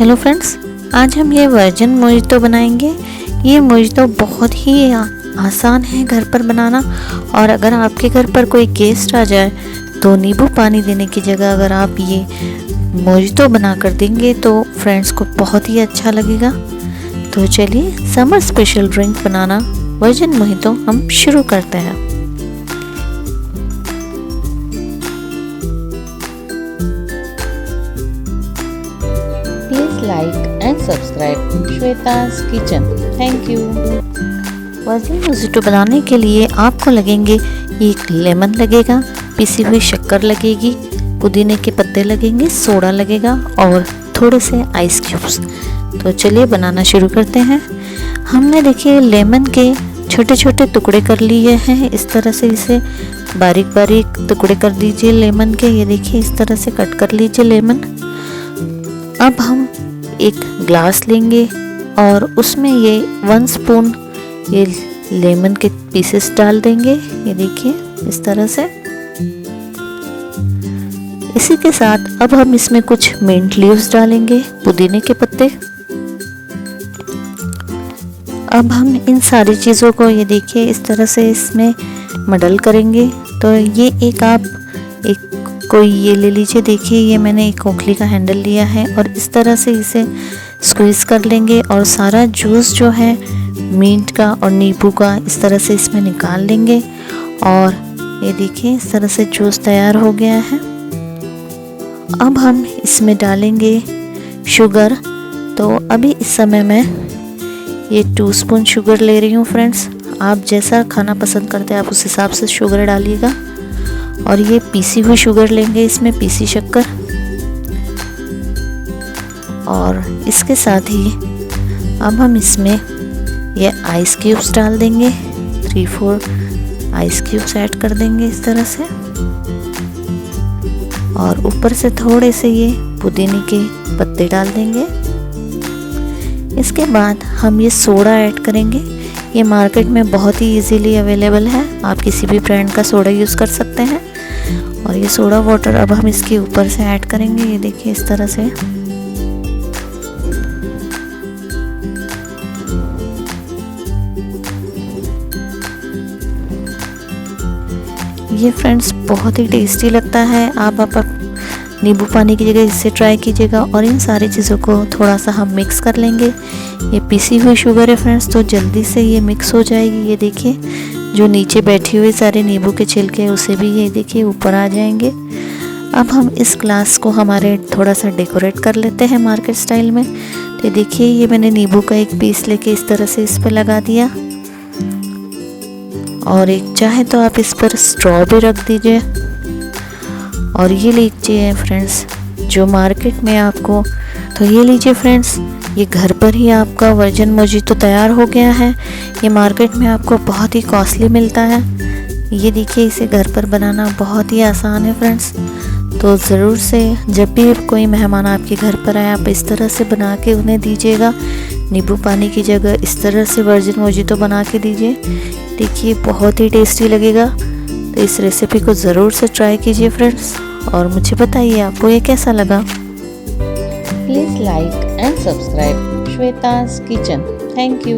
Hello friends, आज हम ये वर्जिन मोजितो बनाएंगे। ये मोजितो बहुत ही आसान है घर पर बनाना। और अगर आपके घर पर कोई गेस्ट आ जाए तो नींबू पानी देने की जगह अगर आप ये मोजितो बना कर देंगे तो फ्रेंड्स को बहुत ही अच्छा लगेगा। तो चलिए समर स्पेशल ड्रिंक बनाना वर्जिन मोजितो हम शुरू करते हैं। Please like and subscribe Shweta's kitchen. Thank you. Virgin mojito बनाने के लिए आपको लगेंगे एक लेमन लगेगा, पिसी हुई शक्कर लगेगी, पुदीने के पत्ते लगेंगे, सोडा लगेगा और थोड़े से आइस क्यूब्स। तो चलिए बनाना शुरू करते हैं। हमने देखिए लेमन के छोटे छोटे टुकड़े कर लिए हैं। इस तरह से इसे बारीक बारीक टुकड़े कर दीजिए लेमन के। ये देखिए इस तरह से कट कर लीजिए लेमन। अब हम एक ग्लास लेंगे और उसमें ये 1 स्पून ये लेमन के पीसेस डाल देंगे। ये देखिए इस तरह से। इसी के साथ अब हम इसमें कुछ मिंट लीव्स डालेंगे, पुदीने के पत्ते। अब हम इन सारी चीज़ों को ये देखिए इस तरह से इसमें मडल करेंगे। तो ये एक कोई ये ले लीजिए। देखिए ये मैंने एक ओखली का हैंडल लिया है और इस तरह से इसे स्क्वीज़ कर लेंगे और सारा जूस जो है मिंट का और नींबू का इस तरह से इसमें निकाल लेंगे। और ये देखिए इस तरह से जूस तैयार हो गया है। अब हम इसमें डालेंगे शुगर। तो अभी इस समय मैं ये 2 स्पून शुगर ले रही हूँ फ्रेंड्स। आप जैसा खाना पसंद करते हैं आप उस हिसाब से शुगर डालिएगा। और ये पीसी हुई शुगर लेंगे, इसमें पीसी शक्कर। और इसके साथ ही अब हम इसमें ये आइस क्यूब्स डाल देंगे। 3-4 आइस क्यूब्स ऐड कर देंगे इस तरह से। और ऊपर से थोड़े से ये पुदीने के पत्ते डाल देंगे। इसके बाद हम ये सोडा ऐड करेंगे। ये मार्केट में बहुत ही इजीली अवेलेबल है, आप किसी भी ब्रांड का सोडा यूज़ कर सकते हैं। और ये सोडा वाटर अब हम इसके ऊपर से ऐड करेंगे। ये देखिए इस तरह से। ये फ्रेंड्स बहुत ही टेस्टी लगता है। आप नींबू पानी की जगह इससे ट्राई कीजिएगा। और इन सारी चीज़ों को थोड़ा सा हम मिक्स कर लेंगे। ये पिसी हुई शुगर है फ्रेंड्स, तो जल्दी से ये मिक्स हो जाएगी। ये देखिए जो नीचे बैठी हुई सारे नींबू के छिलके उसे भी ये देखिए ऊपर आ जाएंगे। अब हम इस ग्लास को हमारे थोड़ा सा डेकोरेट कर लेते हैं मार्केट स्टाइल में। तो देखिए ये मैंने नींबू का एक पीस लेके इस तरह से इस पर लगा दिया। और एक चाहे तो आप इस पर स्ट्रॉ भी रख दीजिए। और ये लीजिए फ्रेंड्स जो मार्केट में आपको, तो ये लीजिए फ्रेंड्स ये घर पर ही आपका वर्जिन मोजितो तैयार हो गया है। ये मार्केट में आपको बहुत ही कॉस्टली मिलता है। ये देखिए इसे घर पर बनाना बहुत ही आसान है फ्रेंड्स। तो ज़रूर से जब भी कोई मेहमान आपके घर पर आए आप इस तरह से बना के उन्हें दीजिएगा। नींबू पानी की जगह इस तरह से वर्जिन मोजितो बना के दीजिए। देखिए बहुत ही टेस्टी लगेगा। तो इस रेसिपी को ज़रूर से ट्राई कीजिए फ्रेंड्स और मुझे बताइए आपको ये कैसा लगा। Please like and subscribe Shweta's kitchen. Thank you.